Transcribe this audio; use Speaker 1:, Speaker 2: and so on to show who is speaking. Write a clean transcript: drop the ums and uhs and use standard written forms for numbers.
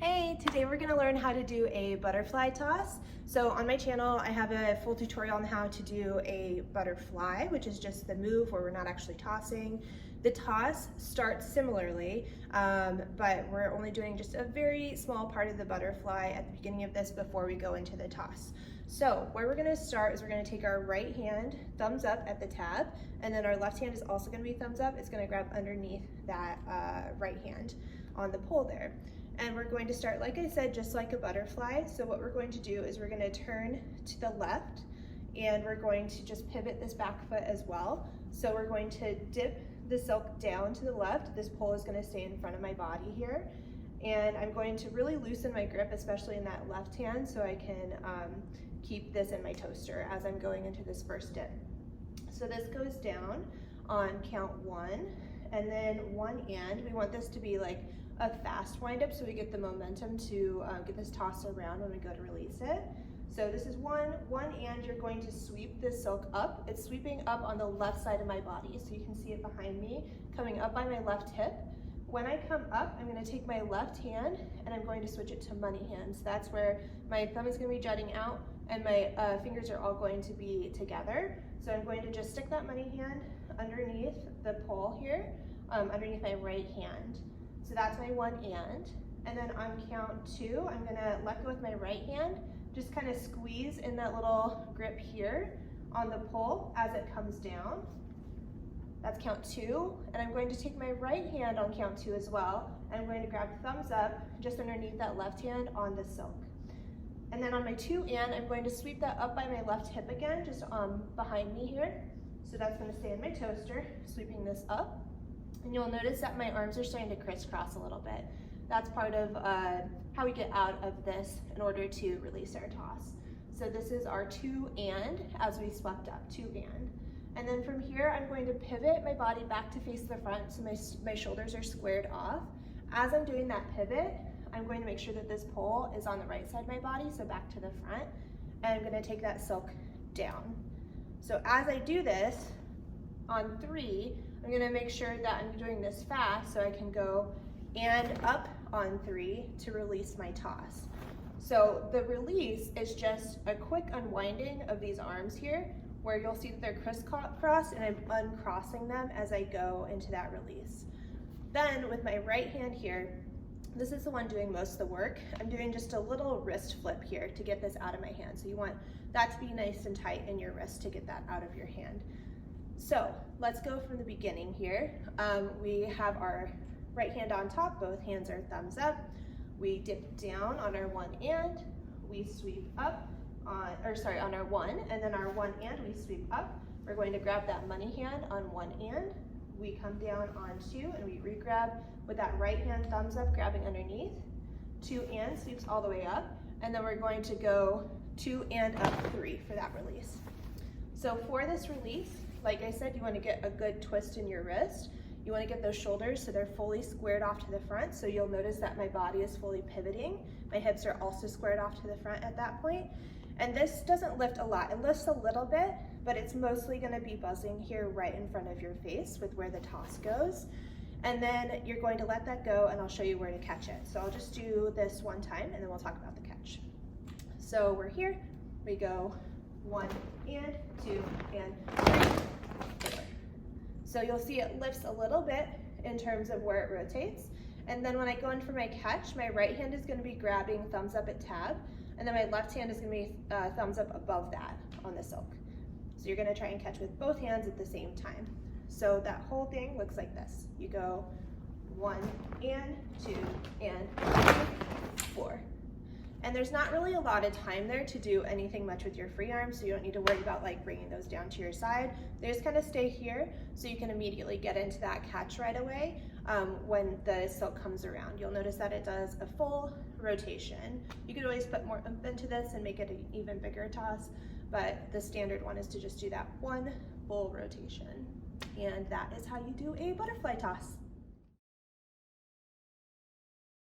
Speaker 1: Hey, today we're gonna learn how to do a butterfly toss. So on my channel, I have a full tutorial on how to do a butterfly, which is just the move where we're not actually tossing. The toss starts similarly, but we're only doing just a very small part of the butterfly at the beginning of this before we go into the toss. So where we're gonna start is we're gonna take our right hand, thumbs up at the tab, and then our left hand is also gonna be thumbs up. It's gonna grab underneath that right hand on the pole there. And we're going to start, like I said, just like a butterfly. So what we're going to do is we're going to turn to the left and we're going to just pivot this back foot as well. So we're going to dip the silk down to the left. This pole is going to stay in front of my body here. And I'm going to really loosen my grip, especially in that left hand, so I can keep this in my toaster as I'm going into this first dip. So this goes down on count 1, and then 1 and. We want this to be like a fast wind up so we get the momentum to get this tossed around when we go to release it. So this is 1 and you're going to sweep this silk up. It's sweeping up on the left side of my body, so you can see it behind me coming up by my left hip. When I come up, I'm going to take my left hand and I'm going to switch it to money hands. That's where my thumb is going to be jutting out and my fingers are all going to be together. So I'm going to just stick that money hand underneath the pole here, underneath my right hand. So that's my 1 and then on count 2, I'm gonna let go with my right hand, just kind of squeeze in that little grip here on the pole as it comes down. That's count 2, and I'm going to take my right hand on count 2 as well. I'm going to grab thumbs up just underneath that left hand on the silk. And then on my 2 and, I'm going to sweep that up by my left hip again, just behind me here. So that's gonna stay in my toaster, sweeping this up. And you'll notice that my arms are starting to crisscross a little bit. That's part of how we get out of this in order to release our toss. So this is our 2 and as we swept up, 2 and. And then from here, I'm going to pivot my body back to face the front so my shoulders are squared off. As I'm doing that pivot, I'm going to make sure that this pole is on the right side of my body, so back to the front. And I'm gonna take that silk down. So as I do this, on 3, I'm gonna make sure that I'm doing this fast so I can go and up on 3 to release my toss. So the release is just a quick unwinding of these arms here where you'll see that they're crisscrossed and I'm uncrossing them as I go into that release. Then with my right hand here, this is the one doing most of the work. I'm doing just a little wrist flip here to get this out of my hand. So you want that to be nice and tight in your wrist to get that out of your hand. So let's go from the beginning here. We have our right hand on top, both hands are thumbs up. We dip down on our 1 and, we sweep up on our 1, and then our 1 and we sweep up. We're going to grab that money hand on 1 and, we come down on 2 and we re-grab with that right hand thumbs up, grabbing underneath. 2 and sweeps all the way up, and then we're going to go 2 and up 3 for that release. So for this release, like I said, you want to get a good twist in your wrist. You want to get those shoulders so they're fully squared off to the front. So you'll notice that my body is fully pivoting. My hips are also squared off to the front at that point. And this doesn't lift a lot. It lifts a little bit, but it's mostly going to be buzzing here right in front of your face with where the toss goes. And then you're going to let that go and I'll show you where to catch it. So I'll just do this one time and then we'll talk about the catch. So we're here, we go 1 and 2 and 3. So you'll see it lifts a little bit in terms of where it rotates. And then when I go in for my catch, my right hand is gonna be grabbing thumbs up at tab, and then my left hand is gonna be thumbs up above that on the silk. So you're gonna try and catch with both hands at the same time. So that whole thing looks like this. You go 1 and 2 and 3, 4. And there's not really a lot of time there to do anything much with your free arms, so you don't need to worry about like bringing those down to your side. They just kind of stay here so you can immediately get into that catch right away when the silk comes around. You'll notice that it does a full rotation. You could always put more oomph into this and make it an even bigger toss, but the standard one is to just do that one full rotation. And that is how you do a butterfly toss.